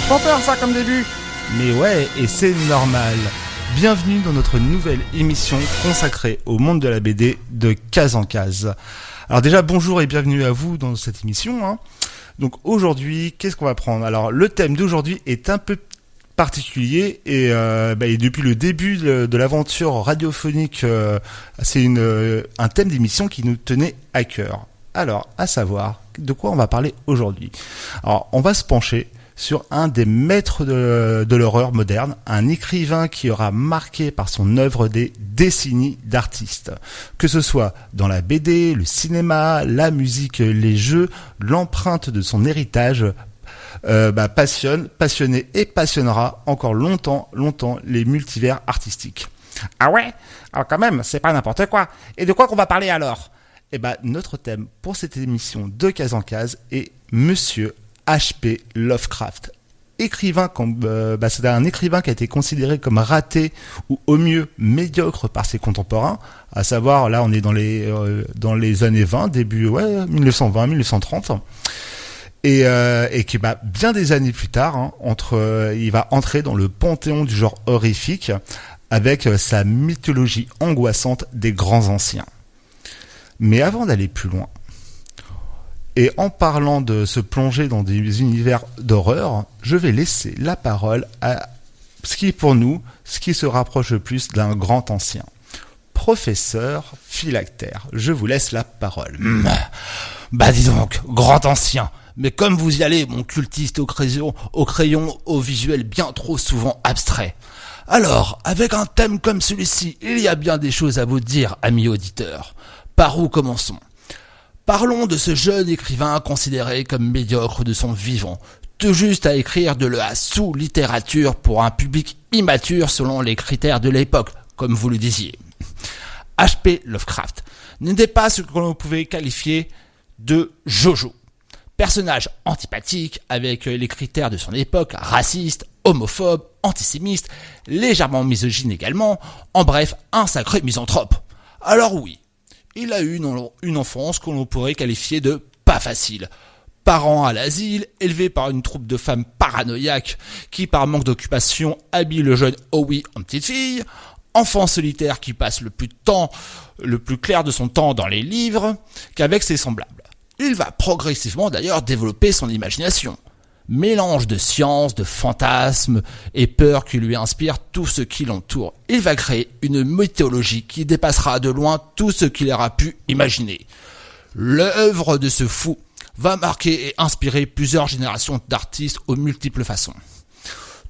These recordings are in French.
vachement peur ça comme début. Mais ouais, et c'est normal. Bienvenue dans notre nouvelle émission consacrée au monde de la BD de case en case. Alors déjà, bonjour et bienvenue à vous dans cette émission. Donc aujourd'hui, qu'est-ce qu'on va prendre ? Alors le thème d'aujourd'hui est un peu particulier et depuis le début de l'aventure radiophonique, c'est un thème d'émission qui nous tenait à cœur. Alors, à savoir, de quoi on va parler aujourd'hui ? Alors, on va se pencher sur un des maîtres de l'horreur moderne, un écrivain qui aura marqué par son œuvre des décennies d'artistes. Que ce soit dans la BD, le cinéma, la musique, les jeux, l'empreinte de son héritage passionné et passionnera encore longtemps les multivers artistiques. Ah ouais ? Alors quand même, c'est pas n'importe quoi. Et de quoi qu'on va parler alors ? Notre thème pour cette émission de case en case est Monsieur H.P. Lovecraft. C'est un écrivain qui a été considéré comme raté ou au mieux médiocre par ses contemporains. À savoir, là on est dans les années 20, début 1920-1930. Et qui bien des années plus tard, il va entrer dans le panthéon du genre horrifique avec sa mythologie angoissante des grands anciens. Mais avant d'aller plus loin, et en parlant de se plonger dans des univers d'horreur, je vais laisser la parole à ce qui se rapproche le plus d'un grand ancien. Professeur Philactère, je vous laisse la parole. Dis donc, grand ancien. Mais comme vous y allez, mon cultiste au crayon, au visuel bien trop souvent abstrait. Alors, avec un thème comme celui-ci, il y a bien des choses à vous dire, amis auditeurs. Par où commençons ? Parlons de ce jeune écrivain considéré comme médiocre de son vivant, tout juste à écrire de la sous-littérature pour un public immature selon les critères de l'époque, comme vous le disiez. H.P. Lovecraft n'était pas ce que l'on pouvait qualifier de Jojo. Personnage antipathique avec les critères de son époque, raciste, homophobe, antisémite, légèrement misogyne également, en bref, un sacré misanthrope. Alors oui, il a eu une enfance que l'on pourrait qualifier de pas facile. Parents à l'asile, élevé par une troupe de femmes paranoïaques qui, par manque d'occupation, habille le jeune Howie en petite fille, enfant solitaire qui passe le plus clair de son temps dans les livres qu'avec ses semblables. Il va progressivement d'ailleurs développer son imagination. Mélange de science, de fantasmes et peur qui lui inspire tout ce qui l'entoure. Il va créer une mythologie qui dépassera de loin tout ce qu'il aura pu imaginer. L'œuvre de ce fou va marquer et inspirer plusieurs générations d'artistes aux multiples façons.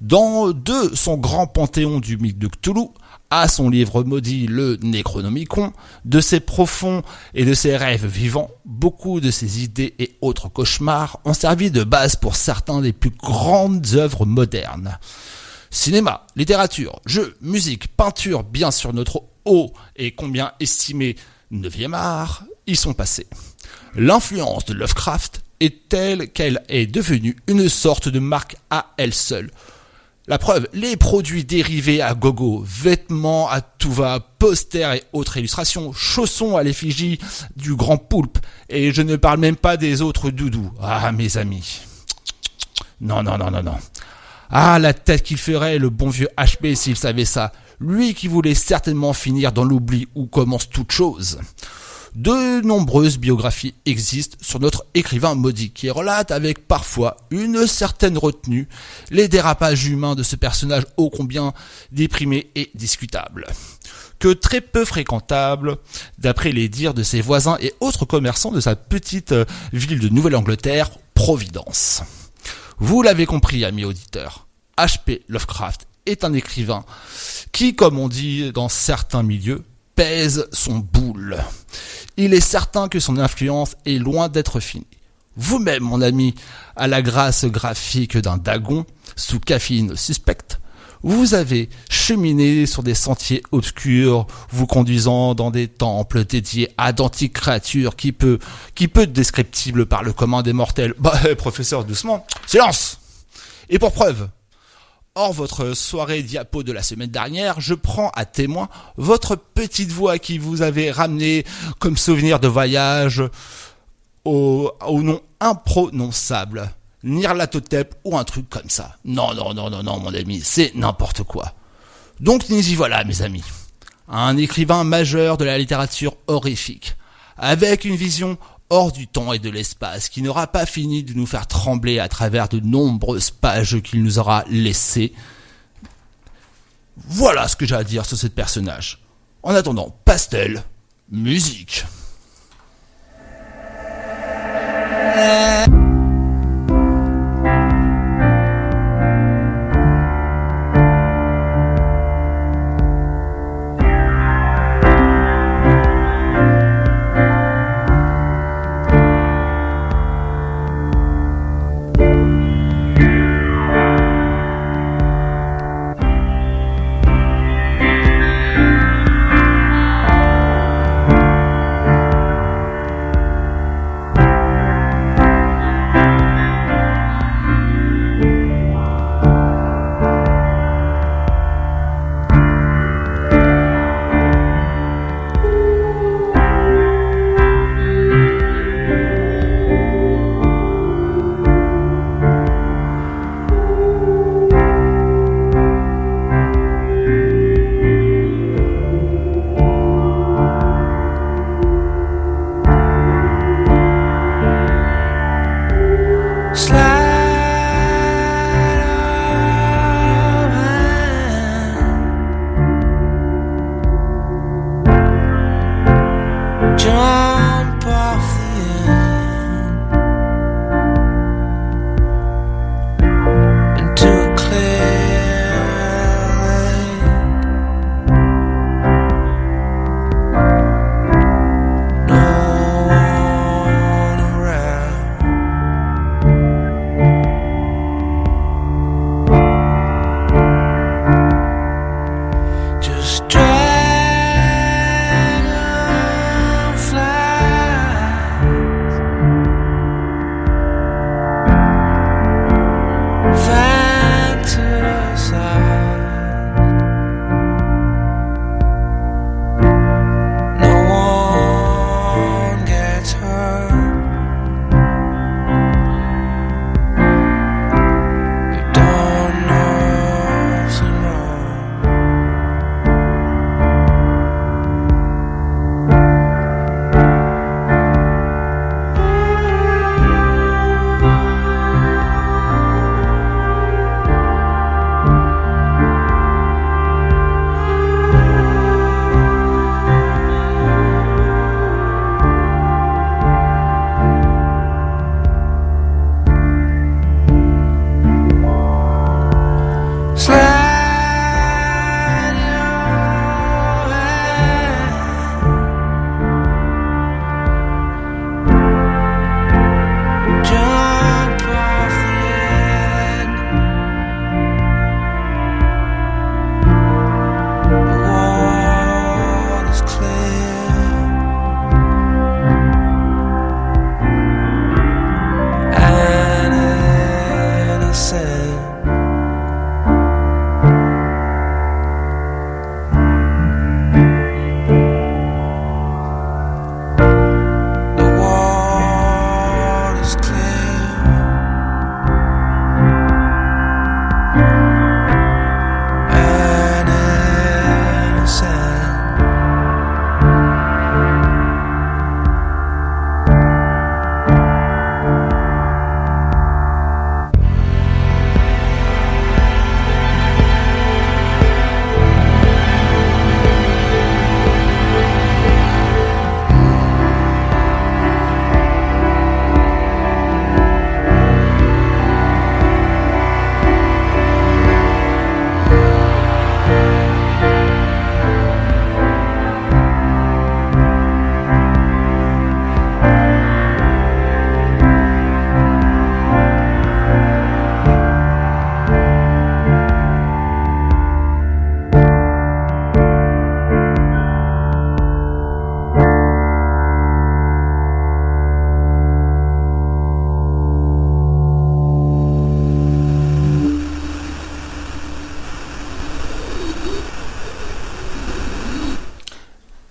De son grand panthéon du mythe de Cthulhu, à son livre maudit le Necronomicon, de ses profonds et de ses rêves vivants, beaucoup de ses idées et autres cauchemars ont servi de base pour certains des plus grandes œuvres modernes. Cinéma, littérature, jeux, musique, peinture, bien sûr notre haut et combien estimé 9e art, y sont passés. L'influence de Lovecraft est telle qu'elle est devenue une sorte de marque à elle seule. La preuve, les produits dérivés à gogo, vêtements à tout va, posters et autres illustrations, chaussons à l'effigie du grand poulpe, et je ne parle même pas des autres doudous. Ah, mes amis. Non. Ah, la tête qu'il ferait, le bon vieux HP, s'il savait ça. Lui qui voulait certainement finir dans l'oubli où commence toute chose. De nombreuses biographies existent sur notre écrivain maudit qui relate avec parfois une certaine retenue les dérapages humains de ce personnage ô combien déprimé et discutable, que très peu fréquentable d'après les dires de ses voisins et autres commerçants de sa petite ville de Nouvelle-Angleterre, Providence. Vous l'avez compris, amis auditeurs, H.P. Lovecraft est un écrivain qui, comme on dit dans certains milieux, pèse son boule. Il est certain que son influence est loin d'être finie. Vous-même, mon ami, à la grâce graphique d'un dagon, sous caféine suspecte, vous avez cheminé sur des sentiers obscurs, vous conduisant dans des temples dédiés à d'antiques créatures qui peut être descriptible par le commun des mortels. Professeur, doucement. Silence ! Et pour preuve, hors votre soirée diapo de la semaine dernière, je prends à témoin votre petite voix qui vous avait ramené comme souvenir de voyage au nom imprononçable. Nyarlathotep ou un truc comme ça. Non, mon ami, c'est n'importe quoi. Donc nous y voilà, mes amis. Un écrivain majeur de la littérature horrifique, avec une vision hors du temps et de l'espace, qui n'aura pas fini de nous faire trembler à travers de nombreuses pages qu'il nous aura laissées. Voilà ce que j'ai à dire sur ce personnage. En attendant, Pastel, musique.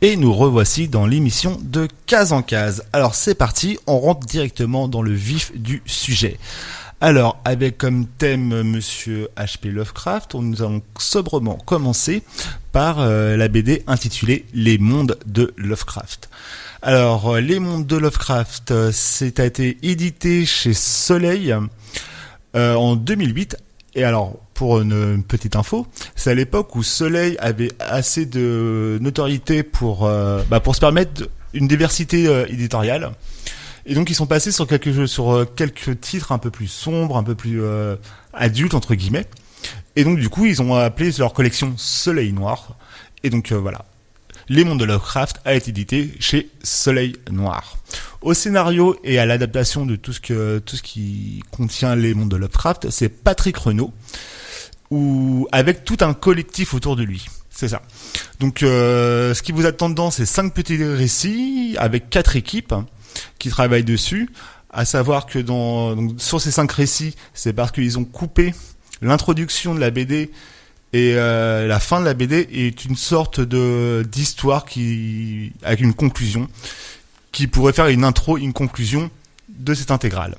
Et nous revoici dans l'émission de Case en Case. Alors c'est parti, on rentre directement dans le vif du sujet. Alors, avec comme thème Monsieur H.P. Lovecraft, nous allons sobrement commencer par la BD intitulée Les Mondes de Lovecraft. Alors, Les Mondes de Lovecraft, a été édité chez Soleil en 2008. Et alors, pour une petite info, c'est à l'époque où Soleil avait assez de notoriété pour se permettre une diversité éditoriale. Et donc ils sont passés sur quelques titres un peu plus sombres, un peu plus adultes entre guillemets. Et donc du coup ils ont appelé leur collection Soleil Noir. Et donc voilà, Les Mondes de Lovecraft a été édité chez Soleil Noir. Au scénario et à l'adaptation de tout ce qui contient Les Mondes de Lovecraft, c'est Patrick Renaud, avec tout un collectif autour de lui. C'est ça. Donc ce qui vous attend dedans, c'est 5 petits récits avec 4 équipes qui travaillent dessus, à savoir que sur ces 5 récits, c'est parce qu'ils ont coupé l'introduction de la BD et la fin de la BD est une sorte d'histoire avec une conclusion qui pourrait faire une intro, une conclusion de cette intégrale.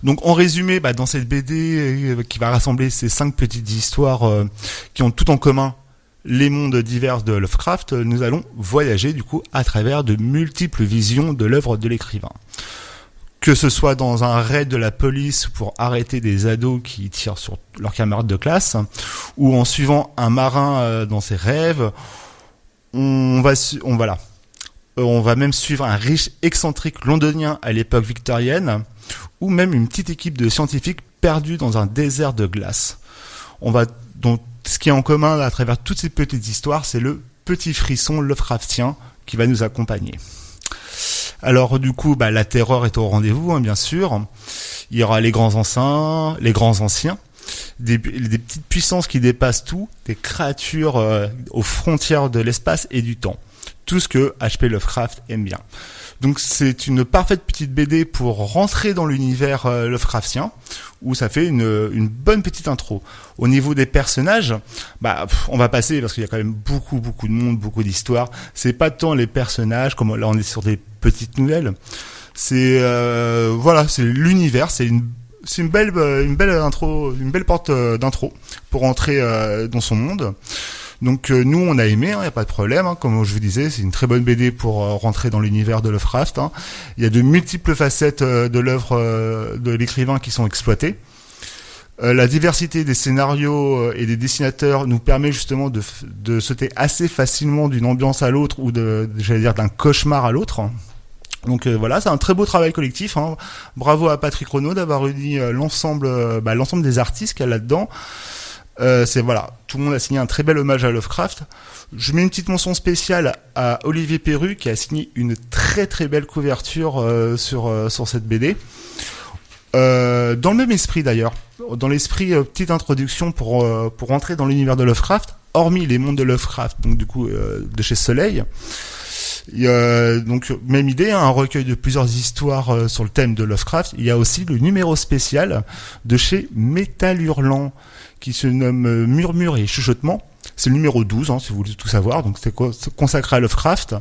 Donc en résumé, dans cette BD qui va rassembler ces 5 petites histoires qui ont tout en commun les mondes divers de Lovecraft, nous allons voyager du coup à travers de multiples visions de l'œuvre de l'écrivain. Que ce soit dans un raid de la police pour arrêter des ados qui tirent sur leurs camarades de classe, ou en suivant un marin dans ses rêves, on va même suivre un riche excentrique londonien à l'époque victorienne, ou même une petite équipe de scientifiques perdus dans un désert de glace. Donc, ce qui est en commun à travers toutes ces petites histoires, c'est le petit frisson Lovecraftien qui va nous accompagner. Alors du coup, la terreur est au rendez-vous, bien sûr. Il y aura les grands anciens, des petites puissances qui dépassent tout, des créatures aux frontières de l'espace et du temps. Tout ce que H.P. Lovecraft aime bien. Donc c'est une parfaite petite BD pour rentrer dans l'univers Lovecraftien, où ça fait une bonne petite intro. Au niveau des personnages, on va passer parce qu'il y a quand même beaucoup de monde, beaucoup d'histoires. C'est pas tant les personnages, comme là on est sur des petites nouvelles. C'est c'est l'univers, c'est une belle intro, une belle porte d'intro pour entrer dans son monde. Donc nous on a aimé, y a pas de problème, comme je vous disais, c'est une très bonne BD pour rentrer dans l'univers de Lovecraft. Il y a de multiples facettes de l'œuvre de l'écrivain qui sont exploitées. La diversité des scénarios et des dessinateurs nous permet justement de sauter assez facilement d'une ambiance à l'autre ou d'un cauchemar à l'autre. Donc voilà, c'est un très beau travail collectif. Bravo à Patrick Renaud d'avoir réuni l'ensemble des artistes qu'il y a là-dedans. Tout le monde a signé un très bel hommage à Lovecraft. Je mets une petite mention spéciale à Olivier Perru qui a signé une très très belle couverture sur cette BD. Dans le même esprit d'ailleurs, dans l'esprit petite introduction pour rentrer dans l'univers de Lovecraft, hormis les mondes de Lovecraft, donc du coup de chez Soleil. Il y a, donc même idée, un recueil de plusieurs histoires sur le thème de Lovecraft. Il y a aussi le numéro spécial de chez Métal Hurlant qui se nomme Murmure et Chuchotement. C'est le numéro 12, si vous voulez tout savoir. Donc c'est consacré à Lovecraft.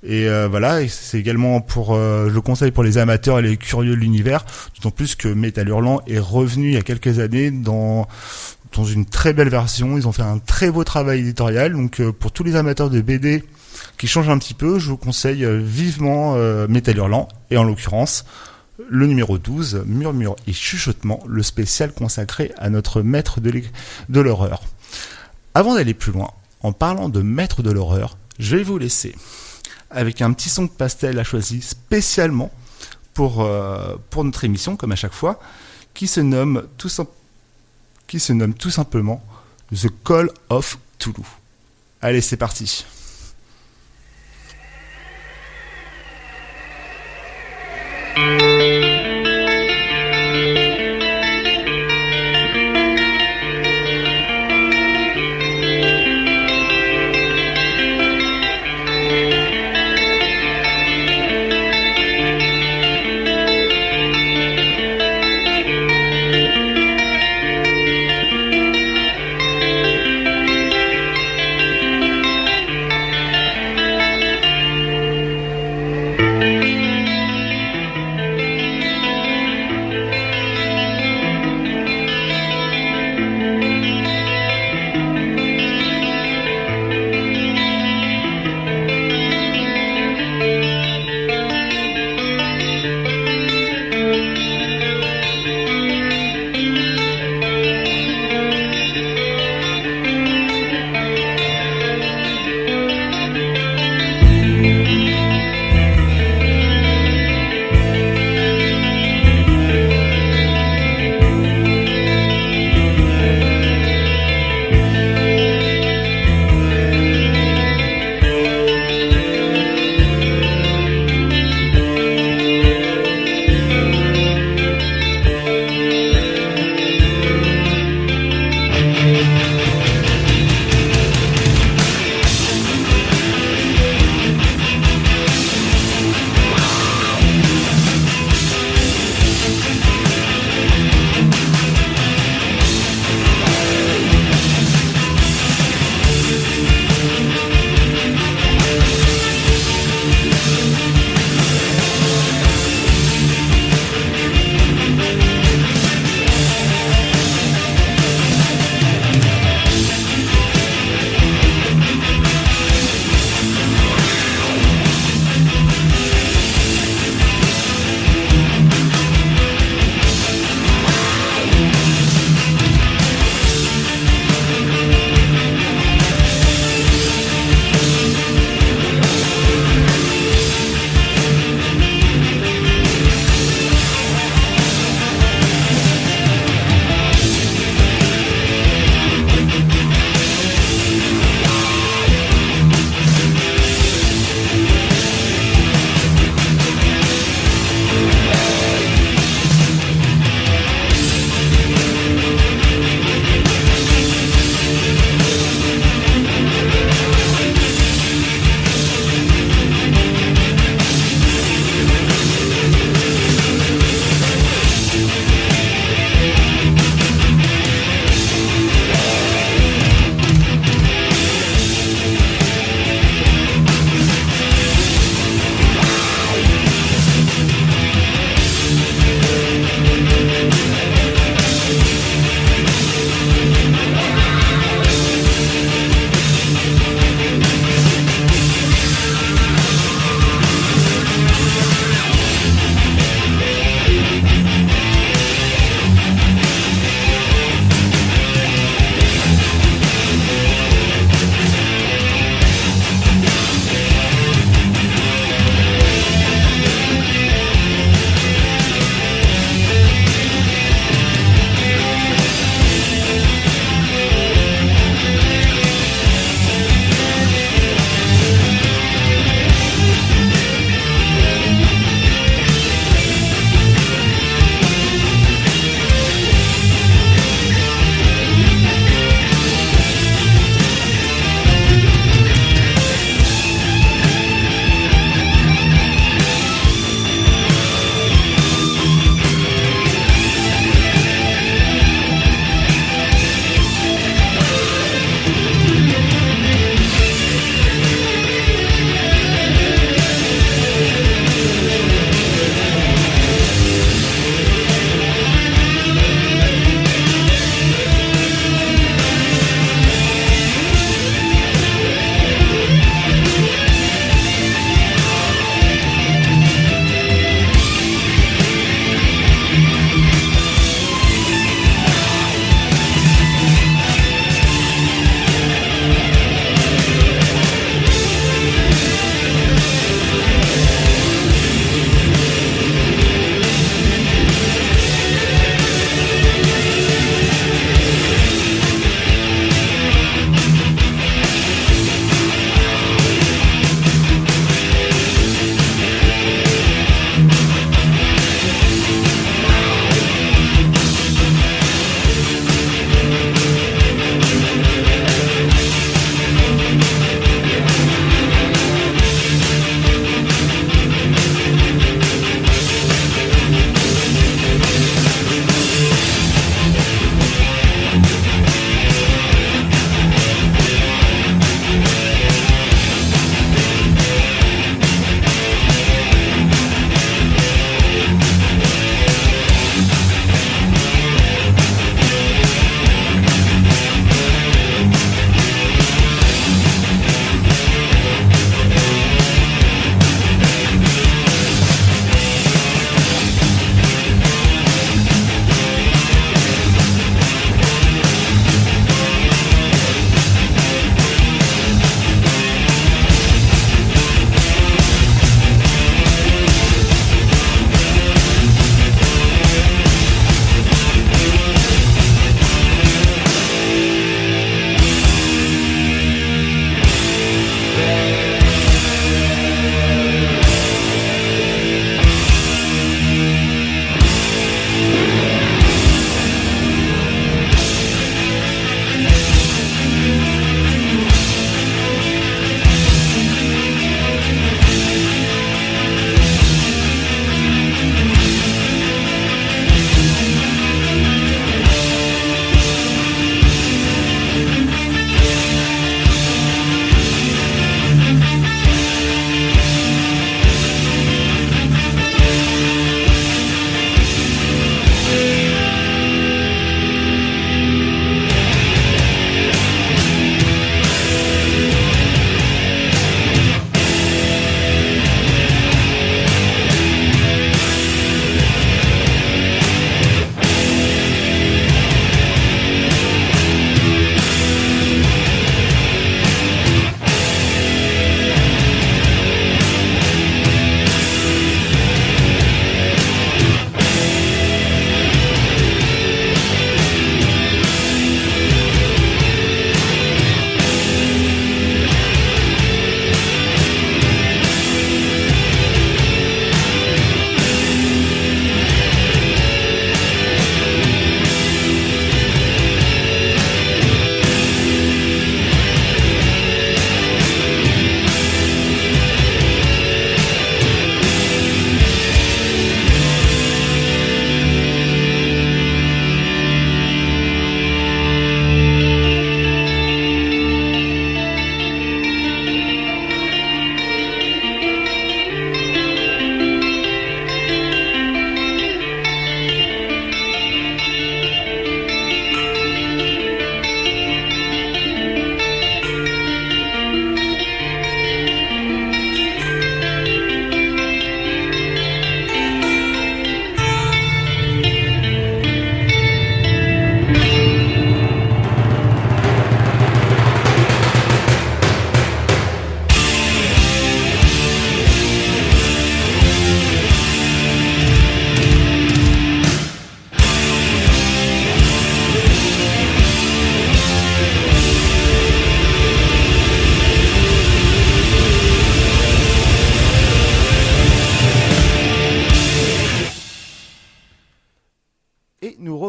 Et et c'est également je le conseille pour les amateurs et les curieux de l'univers. D'autant plus que Métal Hurlant est revenu il y a quelques années dans une très belle version. Ils ont fait un très beau travail éditorial. Donc pour tous les amateurs de BD qui changent un petit peu, je vous conseille vivement Métal Hurlant. Et en l'occurrence, le numéro 12, Murmure et Chuchotement, le spécial consacré à notre maître de l'horreur. Avant d'aller plus loin, en parlant de maître de l'horreur, je vais vous laisser avec un petit son de pastel à choisi spécialement pour notre émission, comme à chaque fois, qui se nomme tout simplement The Call of Cthulhu. Allez, c'est parti.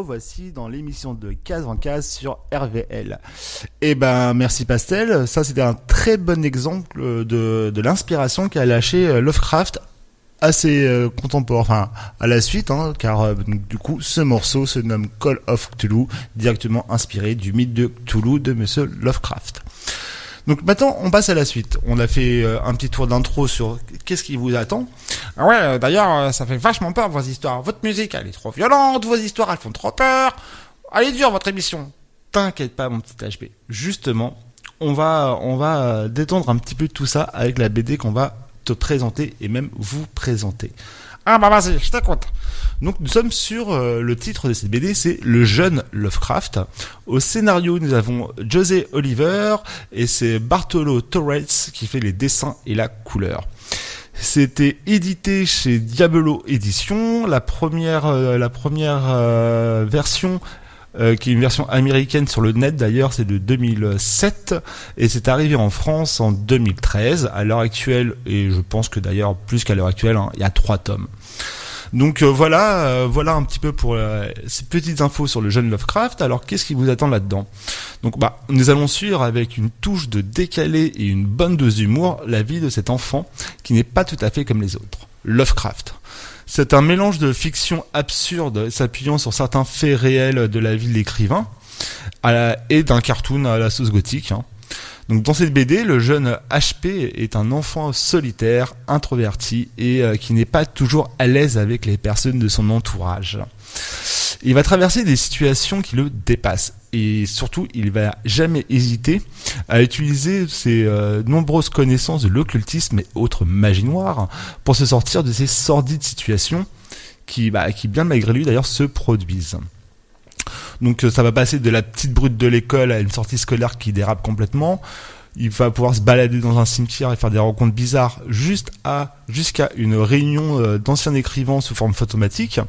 revoici dans l'émission de Case en Case sur RVL. Eh ben, merci Pastel. Ça, c'était un très bon exemple de l'inspiration qu'a lâché Lovecraft assez contemporain, enfin à la suite, hein, car du coup, ce morceau se nomme Call of Cthulhu, directement inspiré du mythe de Cthulhu de Monsieur Lovecraft. Donc maintenant, on passe à la suite. On a fait un petit tour d'intro sur qu'est-ce qui vous attend. Ah ouais, d'ailleurs, ça fait vachement peur vos histoires. Votre musique, elle est trop violente, vos histoires, elles font trop peur. Elle est dure, votre émission. T'inquiète pas, mon petit HB. Justement, on va détendre un petit peu tout ça avec la BD qu'on va te présenter et même vous présenter. Ah bah vas-y, je t'écoute. Donc nous sommes sur le titre de cette BD, c'est Le Jeune Lovecraft. Au scénario, nous avons José Oliver et c'est Bartolo Torres qui fait les dessins et la couleur. C'était édité chez Diablo Éditions. La première version, qui est une version américaine sur le net d'ailleurs, c'est de 2007 et c'est arrivé en France en 2013. À l'heure actuelle, et je pense que d'ailleurs plus qu'à l'heure actuelle, hein, il y a 3 tomes. Donc voilà un petit peu pour ces petites infos sur le jeune Lovecraft. Alors qu'est-ce qui vous attend là-dedans ? Donc nous allons suivre avec une touche de décalé et une bonne dose d'humour la vie de cet enfant qui n'est pas tout à fait comme les autres. Lovecraft. C'est un mélange de fiction absurde s'appuyant sur certains faits réels de la vie de l'écrivain et d'un cartoon à la sauce gothique. Hein. Donc dans cette BD, le jeune HP est un enfant solitaire, introverti et qui n'est pas toujours à l'aise avec les personnes de son entourage. Il va traverser des situations qui le dépassent et surtout il va jamais hésiter à utiliser ses nombreuses connaissances de l'occultisme et autres magies noires pour se sortir de ces sordides situations qui bien malgré lui d'ailleurs se produisent. Donc ça va passer de la petite brute de l'école à une sortie scolaire qui dérape complètement. Il va pouvoir se balader dans un cimetière et faire des rencontres bizarres jusqu'à une réunion d'anciens écrivains sous forme photomatique.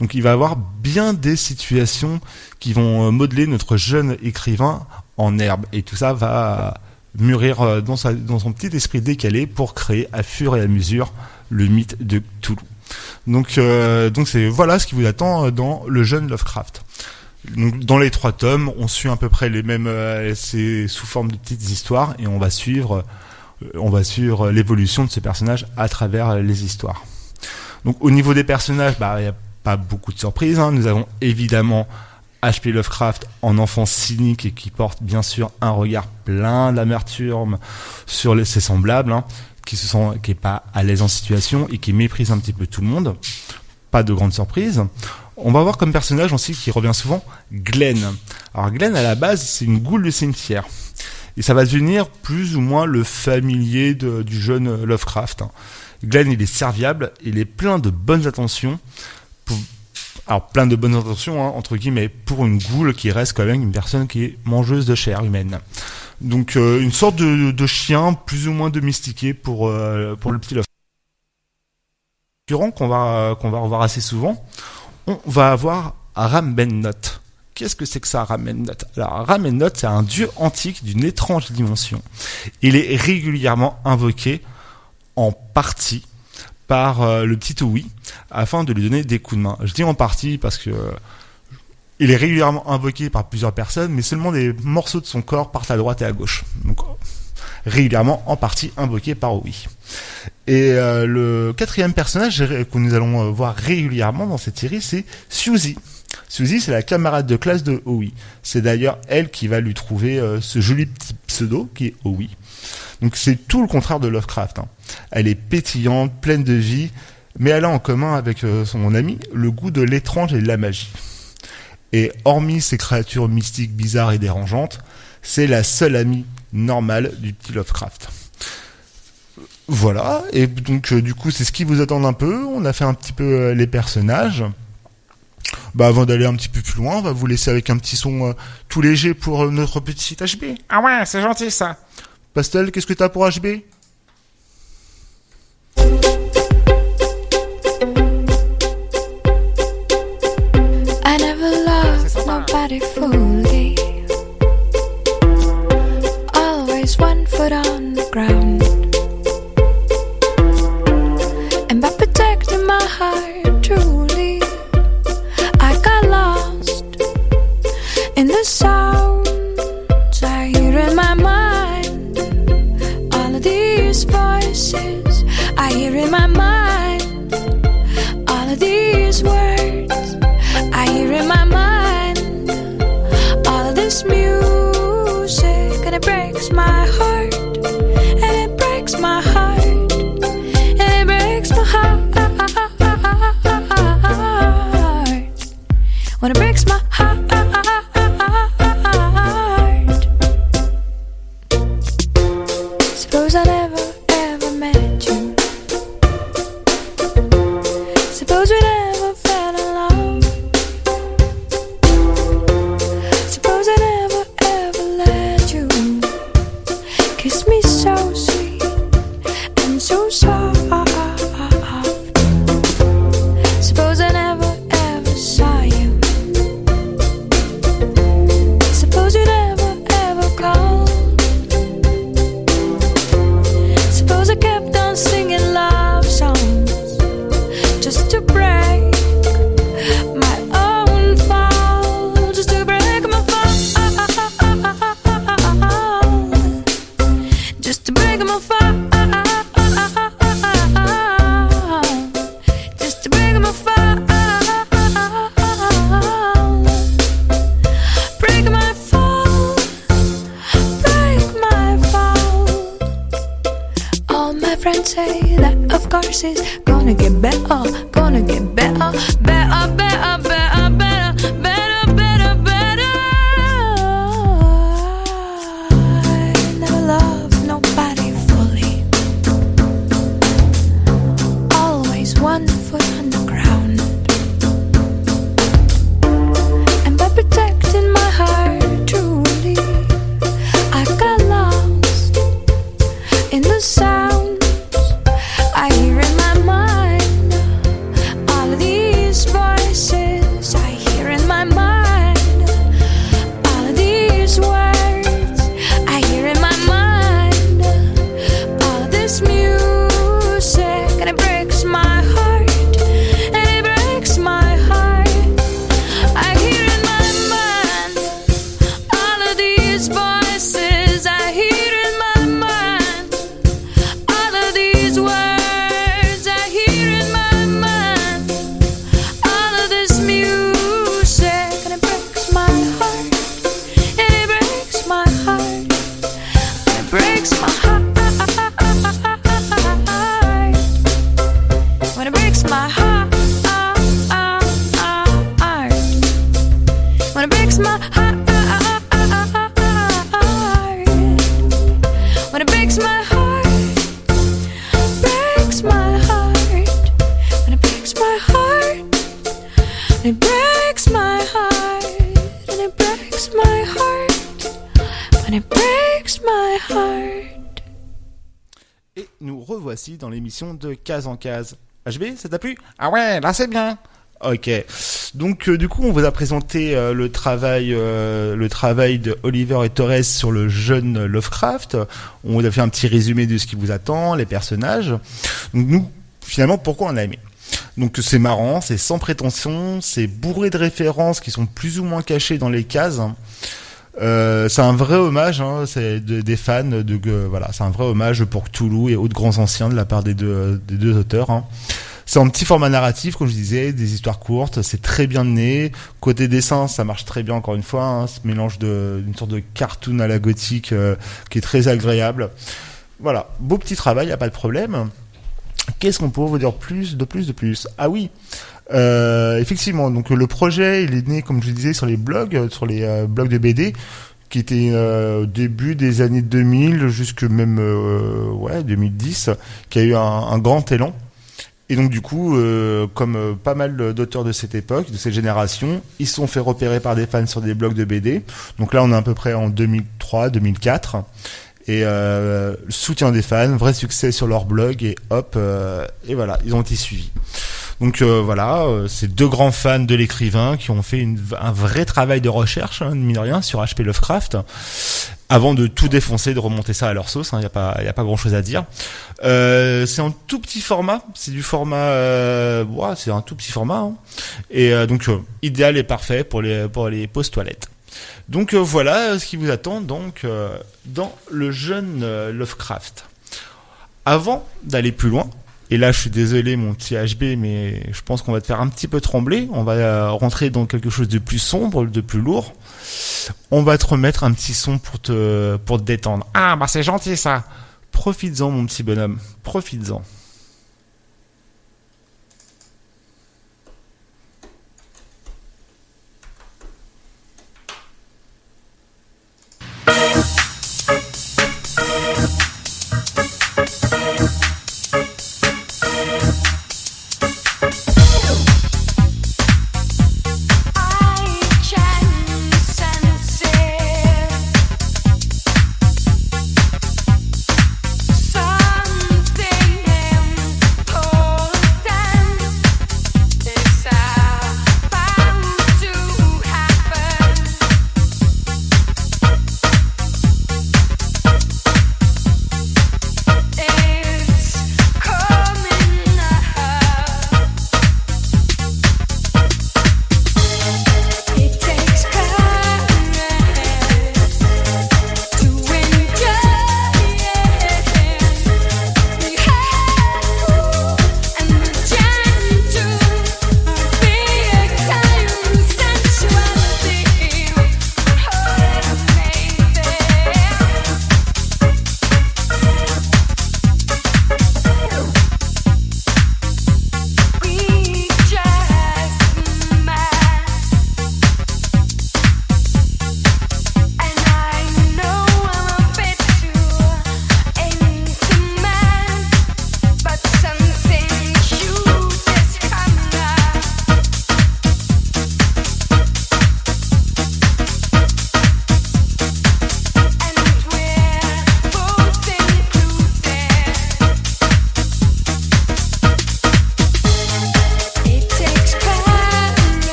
Donc il va avoir bien des situations qui vont modeler notre jeune écrivain en herbe. Et tout ça va mûrir dans son petit esprit décalé pour créer à fur et à mesure le mythe de Cthulhu. Donc c'est voilà ce qui vous attend dans le jeune Lovecraft. Donc, dans les 3 tomes, on suit à peu près les mêmes, c'est sous forme de petites histoires et on va suivre l'évolution de ce personnage à travers les histoires. Donc au niveau des personnages, il n'y a pas beaucoup de surprises. Hein. Nous avons évidemment H.P. Lovecraft en enfant cynique et qui porte bien sûr un regard plein d'amertume sur ses semblables, hein, qui est pas à l'aise en situation et qui méprise un petit peu tout le monde. Pas de grande surprise. On va voir comme personnage aussi qui revient souvent Glenn. Alors Glenn à la base c'est une goule de cimetière et ça va devenir plus ou moins le familier du jeune Lovecraft. Glenn il est serviable, il est plein de bonnes intentions. Plein de bonnes intentions entre guillemets pour une goule qui reste quand même une personne qui est mangeuse de chair humaine. Donc une sorte de chien plus ou moins domestiqué pour le petit Lovecraft. Qu'on va revoir assez souvent. On va avoir Ramennoth. Qu'est-ce que c'est que ça, Ramennoth ? Alors, Ramennoth, c'est un dieu antique d'une étrange dimension. Il est régulièrement invoqué en partie par le petit Owie afin de lui donner des coups de main. Je dis en partie parce que il est régulièrement invoqué par plusieurs personnes, mais seulement des morceaux de son corps partent à droite et à gauche. Donc, régulièrement en partie invoqué par Owie. Et le 4e personnage que nous allons voir régulièrement dans cette série, c'est Suzy. Suzy, c'est la camarade de classe de Owie. C'est d'ailleurs elle qui va lui trouver ce joli petit pseudo qui est Owie. Donc c'est tout le contraire de Lovecraft. Hein. Elle est pétillante, pleine de vie, mais elle a en commun avec son ami le goût de l'étrange et de la magie. Et hormis ces créatures mystiques bizarres et dérangeantes, c'est la seule amie normale du petit Lovecraft. Voilà, et donc du coup c'est ce qui vous attend un peu. On a fait un petit peu les personnages. Avant d'aller un petit peu plus loin, on va vous laisser avec un petit son tout léger pour notre petit HB. Ah ouais, c'est gentil ça. Pastel, qu'est-ce que t'as pour HB ? I never loved nobody fully. Always one foot on the ground. And by protecting my heart truly, I got lost breaks my heart, and it breaks my heart, and it breaks my heart. When it breaks my heart. Suppose I never ever met you. Suppose we never fell in love. Suppose I never ever let you kiss me so sweet and so soft. Suppose I never ever saw you. Suppose you never ever called. Suppose I kept on singing love songs just to break my own fall, just to break my fall, just to break my fall, just to break my fall, break my fall, break my fall. All my friends say that of course it's gonna get better, gonna get better, better, better, better, better, better, better, better. I never loved nobody fully. Always 1 foot on the ground. And by protecting my heart truly, I got lost in the sounds I hear in my mind. All of these voices I hear in my mind. All of these words I hear in my mind. All of this music, and it breaks my heart, and it breaks my heart. I hear in my mind. All of these voices I hear in my mind. All of these words I hear in my mind. All of this music, and it breaks my heart, and it breaks my heart, and it breaks my heart. When it breaks my heart, when it breaks my heart, when it breaks my heart, breaks my heart, when it breaks my heart, and it breaks my heart, and it breaks my heart, when it breaks my heart. Et nous revoici dans l'émission de Case en Case. HB, ça t'a plu? Ah ouais, là c'est bien. Ok. Donc du coup, on vous a présenté le travail de Oliver et Torres sur le jeune Lovecraft. On vous a fait un petit résumé de ce qui vous attend, les personnages. Donc nous, finalement, pourquoi on a aimé? Donc c'est marrant, c'est sans prétention, c'est bourré de références qui sont plus ou moins cachées dans les cases. C'est un vrai hommage, hein, c'est des fans voilà, c'est un vrai hommage pour Cthulhu et autres grands anciens de la part des deux auteurs. Hein. C'est en petit format narratif, comme je disais, des histoires courtes, c'est très bien mené. Côté dessin, ça marche très bien encore une fois, hein, ce mélange d'une sorte de cartoon à la gothique qui est très agréable. Voilà, beau petit travail, y a pas de problème. Qu'est-ce qu'on peut vous dire de plus? Ah oui, effectivement, donc le projet, il est né, comme je disais, sur les blogs de BD, qui étaient au début des années 2000, jusque même 2010, qui a eu un grand élan. Et donc du coup, comme pas mal d'auteurs de cette époque, de cette génération, ils se sont fait repérer par des fans sur des blogs de BD. Donc là, on est à peu près en 2003-2004. Et soutien des fans, vrai succès sur leur blog, et hop, et voilà, ils ont été suivis. Donc voilà, c'est deux grands fans de l'écrivain qui ont fait un vrai travail de recherche, hein, mine de rien, sur H.P. Lovecraft, avant de tout défoncer, de remonter ça à leur sauce. Il y a pas grand chose à dire. C'est un tout petit format, c'est du format, c'est un tout petit format, hein. Et donc idéal et parfait pour les pauses toilettes. Donc voilà ce qui vous attend donc dans le jeune Lovecraft. Avant d'aller plus loin, Et là, je suis désolé, mon petit HB, mais je pense qu'on va te faire un petit peu trembler. On va rentrer dans quelque chose de plus sombre, de plus lourd. On va te remettre un petit son pour te détendre. Ah, bah c'est gentil ça. Profites-en, mon petit bonhomme. Profites-en.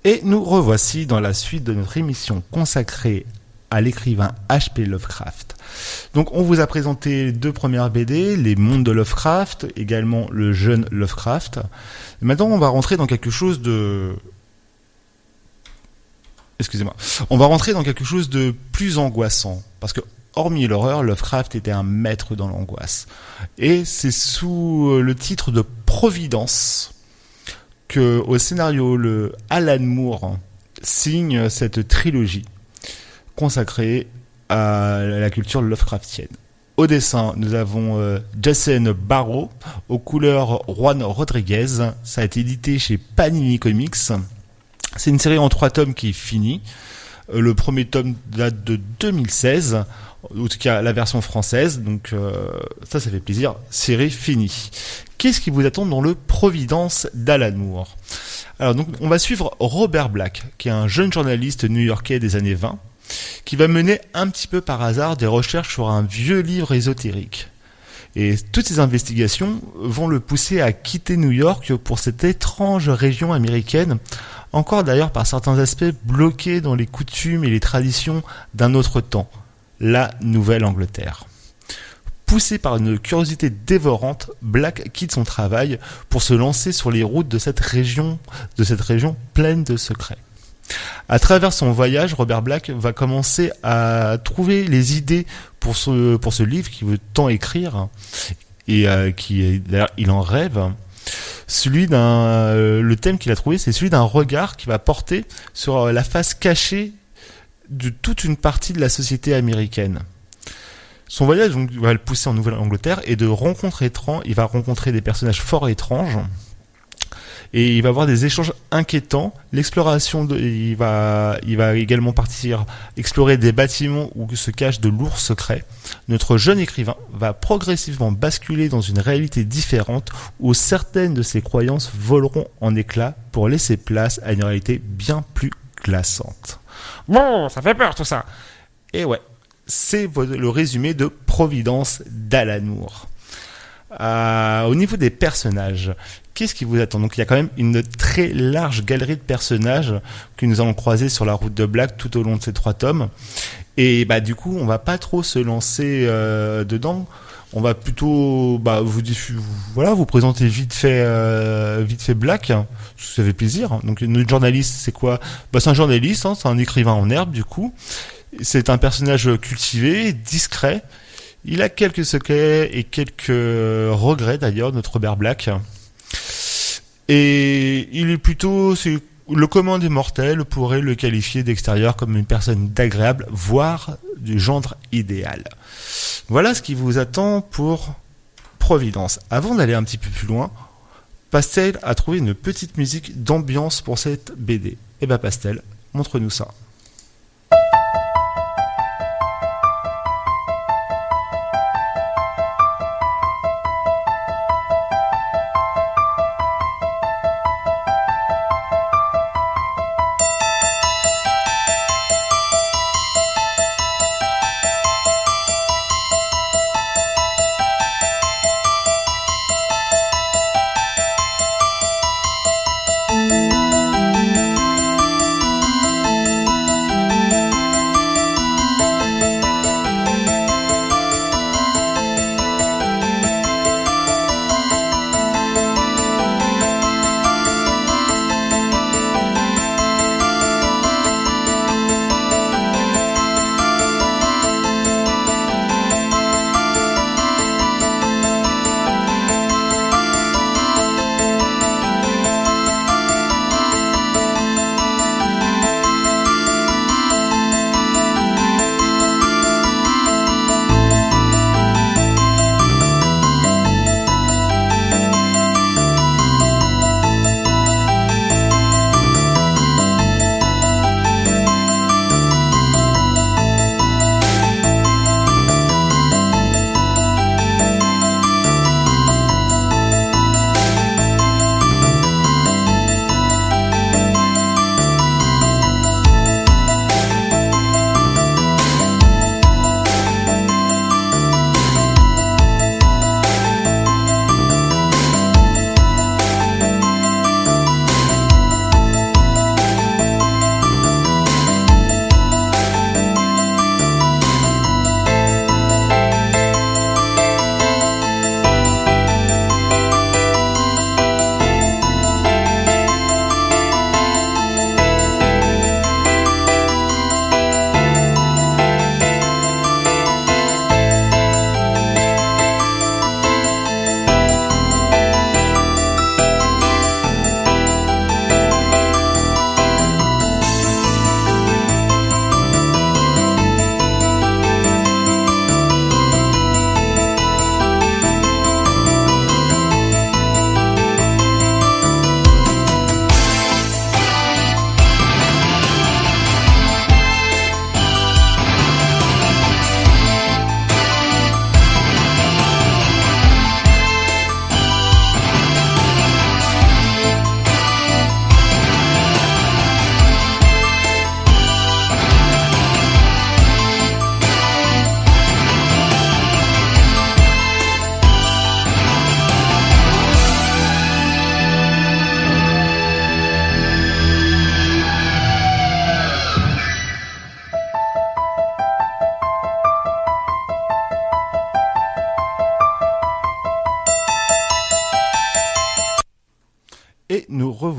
Et nous revoici dans la suite de notre émission consacrée à l'écrivain H.P. Lovecraft. Donc on vous a présenté les deux premières BD, les mondes de Lovecraft, également le jeune Lovecraft. Et maintenant on va rentrer dans quelque chose de... Excusez-moi. On va rentrer dans quelque chose de plus angoissant. Parce que hormis l'horreur, Lovecraft était un maître dans l'angoisse. Et c'est sous le titre de Providence que, au scénario, le Alan Moore signe cette trilogie consacrée à la culture Lovecraftienne. Au dessin, nous avons Jason Barrow, aux couleurs Juan Rodriguez. Ça a été édité chez Panini Comics. C'est une série en 3 tomes qui est finie. Le premier tome date de 2016, en tout cas la version française, donc ça fait plaisir, série finie. Qu'est-ce qui vous attend dans le Providence d'Alan Moore ? Alors donc on va suivre Robert Black, qui est un jeune journaliste new-yorkais des années 20, qui va mener un petit peu par hasard des recherches sur un vieux livre ésotérique. Et toutes ces investigations vont le pousser à quitter New York pour cette étrange région américaine, encore d'ailleurs par certains aspects bloqués dans les coutumes et les traditions d'un autre temps, la Nouvelle-Angleterre. Poussé par une curiosité dévorante, Black quitte son travail pour se lancer sur les routes de cette région pleine de secrets. À travers son voyage, Robert Black va commencer à trouver les idées pour ce livre qu'il veut tant écrire et d'ailleurs il en rêve. Le thème qu'il a trouvé, c'est celui d'un regard qui va porter sur la face cachée de toute une partie de la société américaine. Son voyage donc, va le pousser en Nouvelle-Angleterre et de rencontres étranges, il va rencontrer des personnages fort étranges. Et il va avoir des échanges inquiétants. L'exploration, il va également partir explorer des bâtiments où se cachent de lourds secrets. Notre jeune écrivain va progressivement basculer dans une réalité différente où certaines de ses croyances voleront en éclats pour laisser place à une réalité bien plus glaçante. Bon, ça fait peur tout ça. Et ouais, c'est le résumé de Providence d'Alan Moore. Au niveau des personnages, qu'est-ce qui vous attend ? Donc il y a quand même une très large galerie de personnages que nous allons croiser sur la route de Black tout au long de ces 3 tomes. Et du coup, on va pas trop se lancer dedans. On va plutôt vous présenter vite fait Black. Ça fait plaisir. Donc notre journaliste, c'est quoi ? C'est un journaliste, c'est un écrivain en herbe du coup. C'est un personnage cultivé, discret. Il a quelques secrets et quelques regrets d'ailleurs, notre Robert Black. Et il est plutôt, le commun des mortels pourrait le qualifier d'extérieur comme une personne d'agréable, voire du genre idéal. Voilà ce qui vous attend pour Providence. Avant d'aller un petit peu plus loin, Pastel a trouvé une petite musique d'ambiance pour cette BD. Eh ben Pastel, montre-nous ça.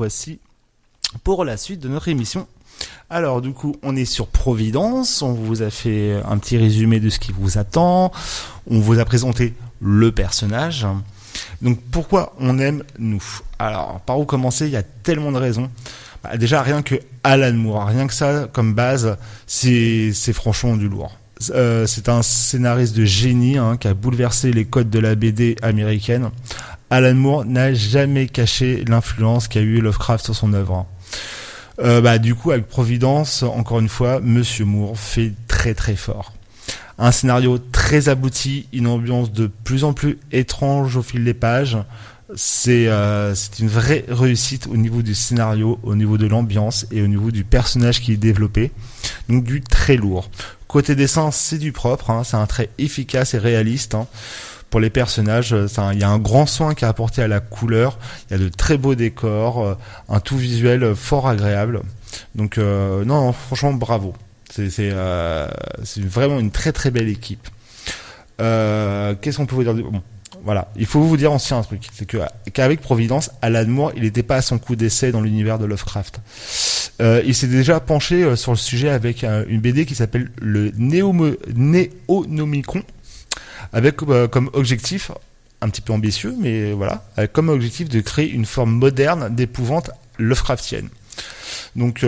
fois-ci pour la suite de notre émission. Alors du coup, on est sur Providence, on vous a fait un petit résumé de ce qui vous attend, on vous a présenté le personnage. Donc pourquoi on aime nous ? Alors par où commencer ? Il y a tellement de raisons. Déjà rien que Alan Moore, rien que ça comme base, c'est franchement du lourd. C'est un scénariste de génie qui a bouleversé les codes de la BD américaine. Alan Moore n'a jamais caché l'influence qu'a eu Lovecraft sur son œuvre. Du coup, avec Providence, encore une fois, Monsieur Moore fait très très fort. Un scénario très abouti, une ambiance de plus en plus étrange au fil des pages. C'est une vraie réussite au niveau du scénario, au niveau de l'ambiance et au niveau du personnage qui est développé. Donc du très lourd. Côté dessin, c'est du propre, c'est un trait efficace et réaliste. Pour les personnages, il y a un grand soin qui est apporté à la couleur, il y a de très beaux décors, un tout visuel fort agréable. Donc non, franchement bravo. C'est vraiment une très très belle équipe. Qu'est-ce qu'on peut vous dire de... Bon, voilà, il faut vous dire aussi un truc, c'est qu'avec Providence, Alan Moore, il n'était pas à son coup d'essai dans l'univers de Lovecraft. Il s'est déjà penché sur le sujet avec une BD qui s'appelle le Néonomicon, avec comme objectif, un petit peu ambitieux, mais voilà, avec comme objectif de créer une forme moderne d'épouvante Lovecraftienne. Donc,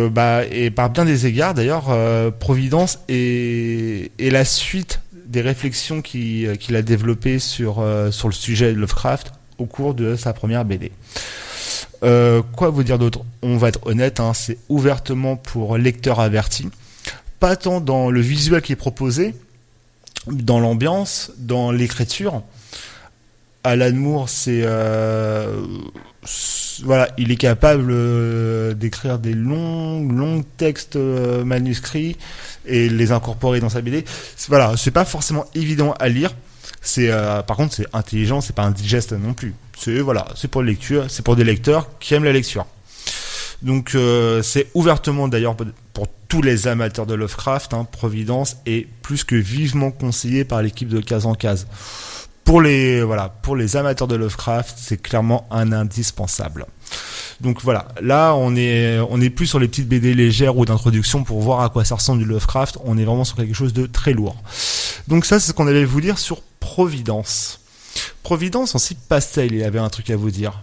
et par bien des égards, d'ailleurs, Providence est la suite des réflexions qu'il a développées sur le sujet de Lovecraft au cours de sa première BD. Quoi vous dire d'autre ? On va être honnête, c'est ouvertement pour lecteurs avertis. Pas tant dans le visuel qui est proposé, dans l'ambiance, dans l'écriture. Alan Moore, il est capable d'écrire des longs textes manuscrits et les incorporer dans sa BD. Voilà, c'est pas forcément évident à lire. Par contre, c'est intelligent, c'est pas indigeste non plus. C'est pour lecture, c'est pour des lecteurs qui aiment la lecture. Donc, c'est ouvertement d'ailleurs pour tous les amateurs de Lovecraft, Providence est plus que vivement conseillé par l'équipe de Case en Case. Pour les amateurs de Lovecraft, c'est clairement un indispensable. Donc voilà, là on est plus sur les petites BD légères ou d'introduction pour voir à quoi ça ressemble du Lovecraft. On est vraiment sur quelque chose de très lourd. Donc ça, c'est ce qu'on allait vous dire sur Providence. Providence en si pastel, il avait un truc à vous dire.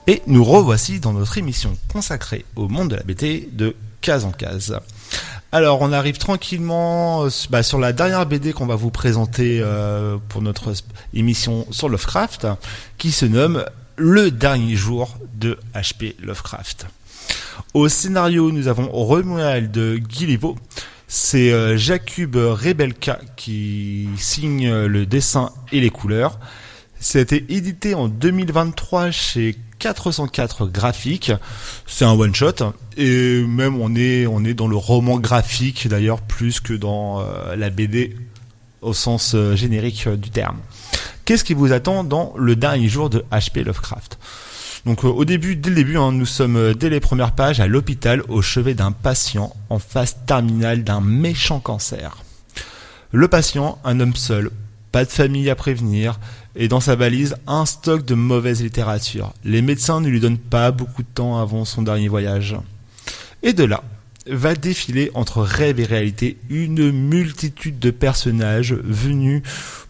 Et nous revoici dans notre émission consacrée au monde de la BD de case en case. Alors on arrive tranquillement sur la dernière BD qu'on va vous présenter pour notre émission sur Lovecraft, qui se nomme Le Dernier Jour de H.P. Lovecraft. Au scénario, nous avons Romuald Guilbeault. C'est Jakub Rebelka qui signe le dessin et les couleurs. C'était édité en 2023 chez 404 graphiques. C'est un one shot et même on est dans le roman graphique d'ailleurs plus que dans la BD au sens générique du terme. Qu'est-ce qui vous attend dans Le Dernier Jour de H.P. Lovecraft? Donc dès le début, nous sommes dès les premières pages à l'hôpital au chevet d'un patient en phase terminale d'un méchant cancer. Le patient, un homme seul, pas de famille à prévenir, et dans sa valise, un stock de mauvaise littérature. Les médecins ne lui donnent pas beaucoup de temps avant son dernier voyage. Et de là, va défiler entre rêve et réalité une multitude de personnages venus,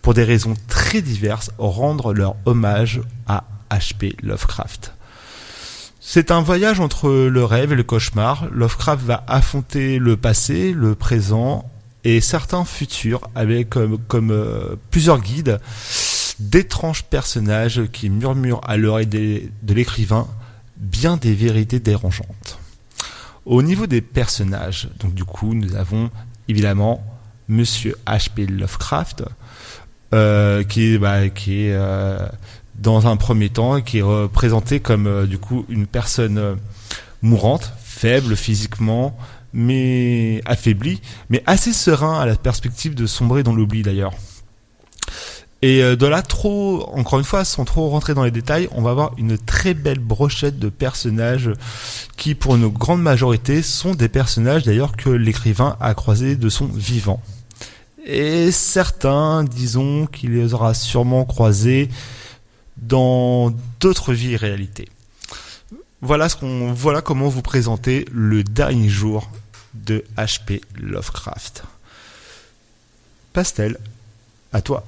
pour des raisons très diverses, rendre leur hommage à H.P. Lovecraft. C'est un voyage entre le rêve et le cauchemar. Lovecraft va affronter le passé, le présent et certains futurs avec comme plusieurs guides d'étranges personnages qui murmurent à l'oreille de l'écrivain bien des vérités dérangeantes. Au niveau des personnages, donc du coup, nous avons évidemment Monsieur H.P. Lovecraft, qui est dans un premier temps, qui est représenté comme du coup une personne mourante, faible physiquement, mais affaibli, mais assez serein à la perspective de sombrer dans l'oubli d'ailleurs. Et de là, encore une fois, sans trop rentrer dans les détails, on va avoir une très belle brochette de personnages qui, pour une grande majorité, sont des personnages d'ailleurs que l'écrivain a croisés de son vivant. Et certains, disons, qu'il les aura sûrement croisés dans d'autres vies et réalités. Voilà comment vous présenter Le Dernier Jour de H.P. Lovecraft. Pastel, à toi.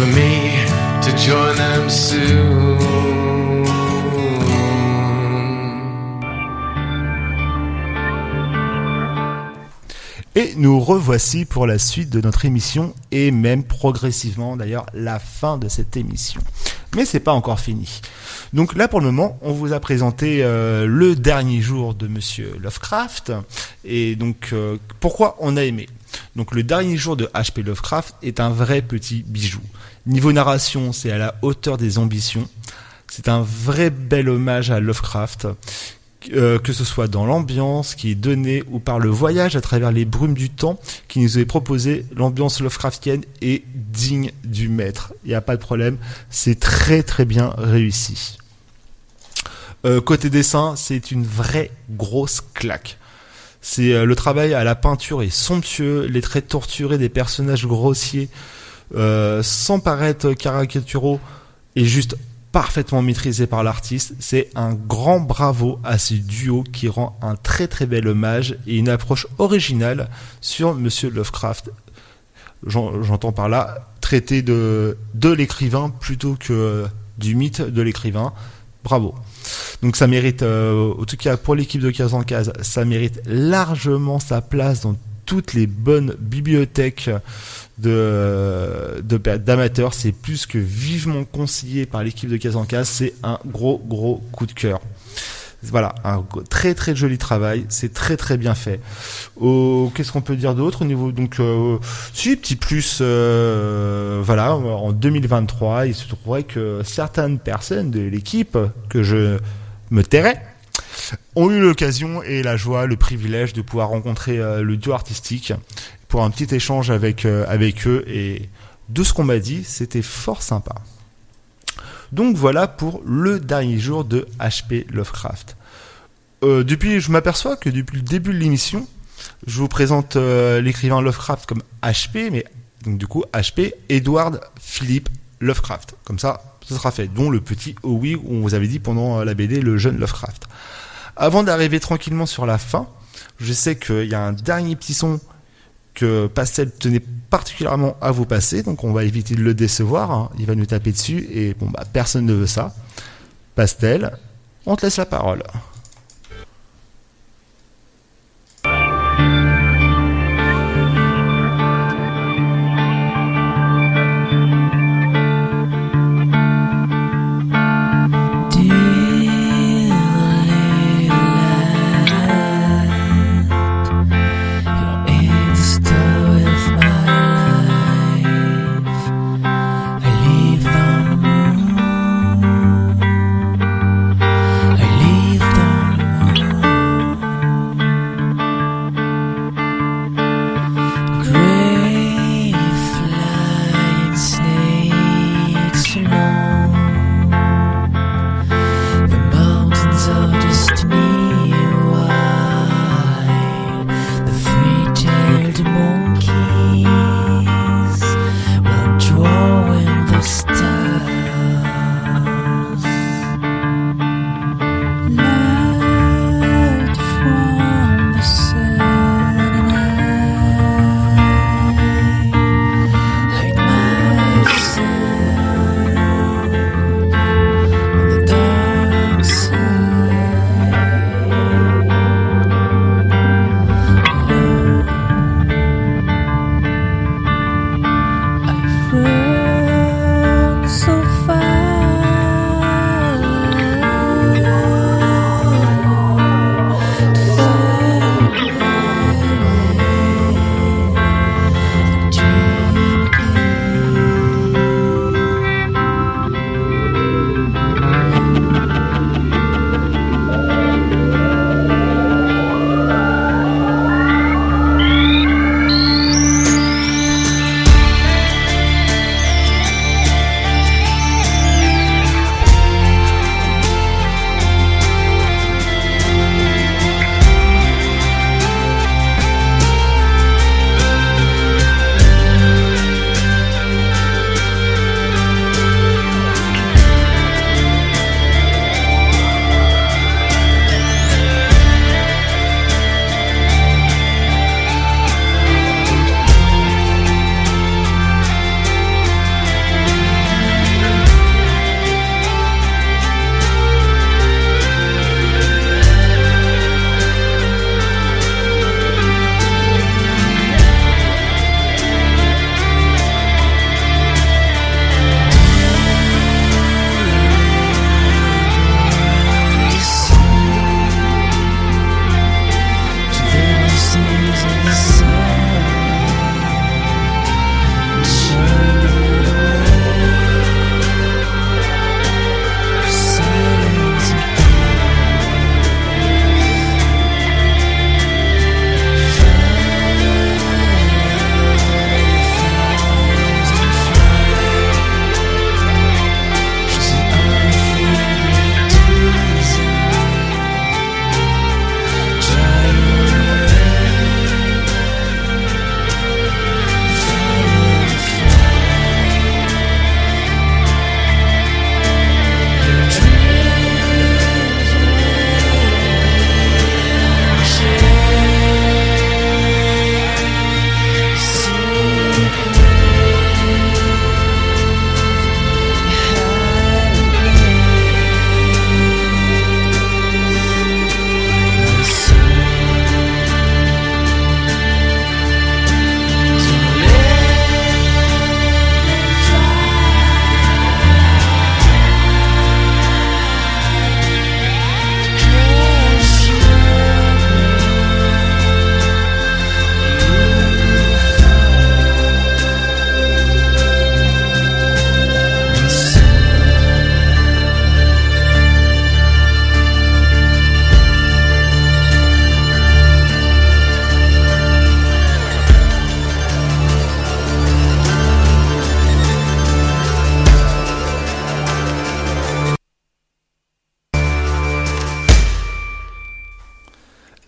for me to join them soon. Et nous revoici pour la suite de notre émission et même progressivement d'ailleurs la fin de cette émission. Mais c'est pas encore fini. Donc là pour le moment, on vous a présenté le dernier jour de Monsieur Lovecraft et donc pourquoi on a aimé. Donc le dernier jour de H.P. Lovecraft est un vrai petit bijou. Niveau narration, c'est à la hauteur des ambitions. C'est un vrai bel hommage à Lovecraft. Que ce soit dans l'ambiance qui est donnée ou par le voyage à travers les brumes du temps qui nous est proposé, l'ambiance Lovecraftienne est digne du maître. Il n'y a pas de problème, c'est très très bien réussi. Côté dessin, c'est une vraie grosse claque. C'est le travail à la peinture est somptueux, les traits torturés des personnages grossiers, sans paraître caricaturaux, est juste parfaitement maîtrisé par l'artiste. C'est un grand bravo à ce duo qui rend un très très bel hommage et une approche originale sur Monsieur Lovecraft. J'entends par là traiter de l'écrivain plutôt que du mythe de l'écrivain. Bravo. Donc ça mérite, en tout cas pour l'équipe de Case en Case, ça mérite largement sa place dans toutes les bonnes bibliothèques d'amateurs. C'est plus que vivement conseillé par l'équipe de Case en Case. C'est un gros coup de cœur. Voilà, un très très joli travail. C'est très très bien fait. Qu'est-ce qu'on peut dire d'autre au niveau donc si petit plus voilà, en 2023, il se trouverait que certaines personnes de l'équipe que je me tairais ont eu l'occasion et la joie, le privilège de pouvoir rencontrer le duo artistique pour un petit échange avec eux, et de ce qu'on m'a dit, c'était fort sympa. Donc voilà pour le dernier jour de H.P. Lovecraft. Je m'aperçois que depuis le début de l'émission, je vous présente l'écrivain Lovecraft comme H.P., mais donc du coup H.P. Edward Philip Lovecraft. Comme ça, ce sera fait. Dont le petit Howie, où on vous avait dit pendant la BD le jeune Lovecraft. Avant d'arriver tranquillement sur la fin, je sais qu'il y a un dernier petit son que Pastel tenait particulièrement à vous passer, donc on va éviter de le décevoir, hein. Il va nous taper dessus et bon bah personne ne veut ça. Pastel, on te laisse la parole. I leave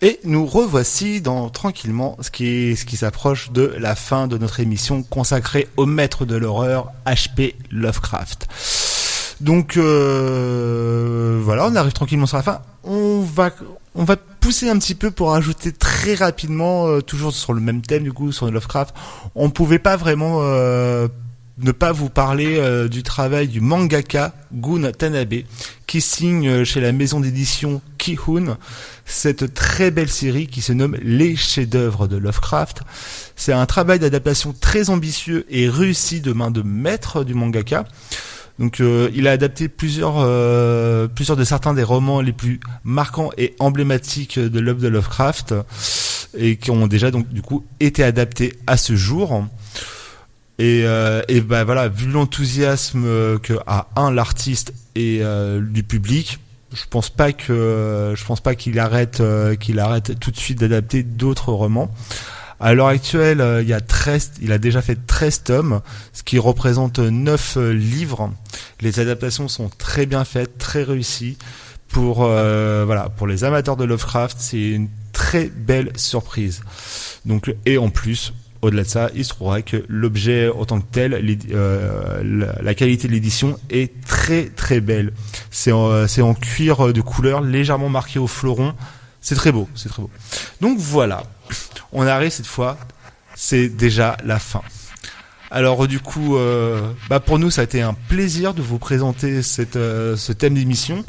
Et nous revoici tranquillement ce qui s'approche de la fin de notre émission consacrée au maître de l'horreur H.P. Lovecraft. Donc voilà, on arrive tranquillement sur la fin. On va pousser un petit peu pour ajouter très rapidement, toujours sur le même thème du coup, sur Lovecraft. On pouvait pas vraiment ne pas vous parler du travail du mangaka Gun Tanabe, qui signe chez la maison d'édition Kihun cette très belle série qui se nomme Les chefs-d'œuvre de Lovecraft. C'est un travail d'adaptation très ambitieux et réussi de main de maître du mangaka. Donc il a adapté plusieurs de certains des romans les plus marquants et emblématiques de l'œuvre de Lovecraft et qui ont déjà donc du coup été adaptés à ce jour. Et bah voilà, vu l'enthousiasme que a l'artiste et du public, je pense pas qu'il arrête tout de suite d'adapter d'autres romans. À l'heure actuelle, il a déjà fait 13 tomes, ce qui représente 9 livres. Les adaptations sont très bien faites, très réussies. Pour les amateurs de Lovecraft, c'est une très belle surprise. Donc, et en plus, au-delà de ça, il se trouverait que l'objet en tant que tel, la qualité de l'édition est très très belle. C'est en cuir de couleur, légèrement marqué au fleuron. C'est très beau, c'est très beau. Donc voilà, on arrive cette fois, c'est déjà la fin. Alors du coup, pour nous, ça a été un plaisir de vous présenter ce thème d'émission.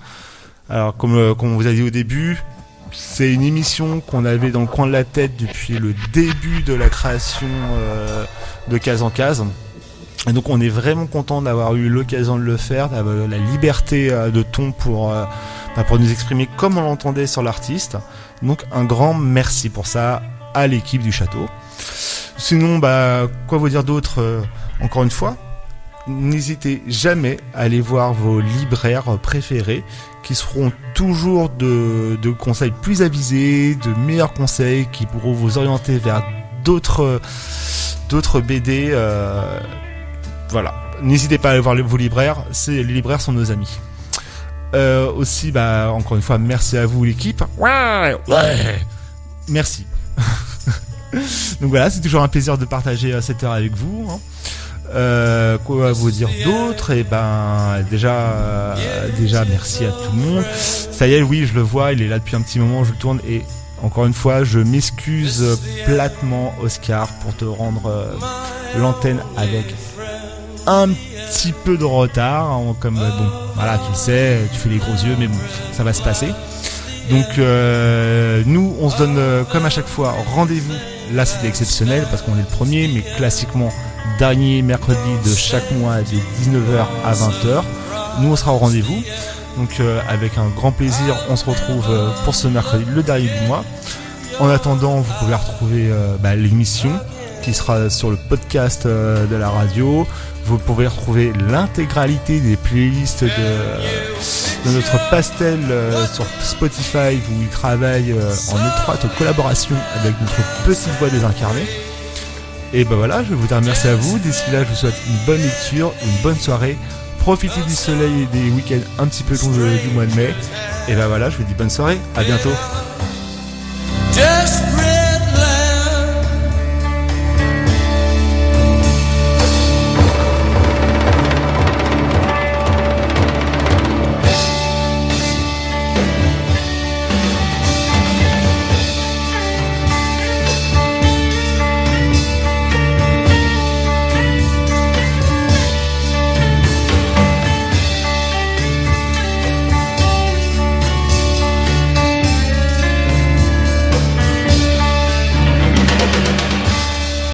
Alors comme on vous a dit au début, c'est une émission qu'on avait dans le coin de la tête depuis le début de la création de Case en Case. Et donc on est vraiment content d'avoir eu l'occasion de le faire, d'avoir la liberté de ton pour nous exprimer comme on l'entendait sur l'artiste. Donc un grand merci pour ça à l'équipe du château. Sinon, quoi vous dire d'autre encore une fois, n'hésitez jamais à aller voir vos libraires préférés qui seront toujours de conseils plus avisés, de meilleurs conseils qui pourront vous orienter vers d'autres BD. Voilà, n'hésitez pas à aller voir vos libraires, les libraires sont nos amis. Aussi, encore une fois, merci à vous l'équipe. Ouais. Merci. Donc voilà, c'est toujours un plaisir de partager cette heure avec vous. Quoi vous dire d'autre? Et déjà merci à tout le monde. Ça y est, oui, je le vois, il est là depuis un petit moment, je le tourne et encore une fois, je m'excuse platement, Oscar, pour te rendre l'antenne avec un petit peu de retard, comme bon, voilà, tu le sais, tu fais les gros yeux, mais bon, ça va se passer. Donc nous, on se donne comme à chaque fois rendez-vous. Là, c'était exceptionnel parce qu'on est le premier, mais classiquement dernier mercredi de chaque mois de 19h à 20h. Nous, on sera au rendez-vous. Donc avec un grand plaisir, on se retrouve pour ce mercredi, le dernier du mois. En attendant, vous pouvez retrouver l'émission qui sera sur le podcast de la radio. Vous pouvez retrouver l'intégralité des playlists de notre pastel sur Spotify où il travaille en étroite collaboration avec notre petite voix désincarnée. Et voilà, je vais vous dire merci à vous. D'ici là, je vous souhaite une bonne lecture, une bonne soirée. Profitez du soleil et des week-ends un petit peu longs du mois de mai. Et voilà, je vous dis bonne soirée, à bientôt.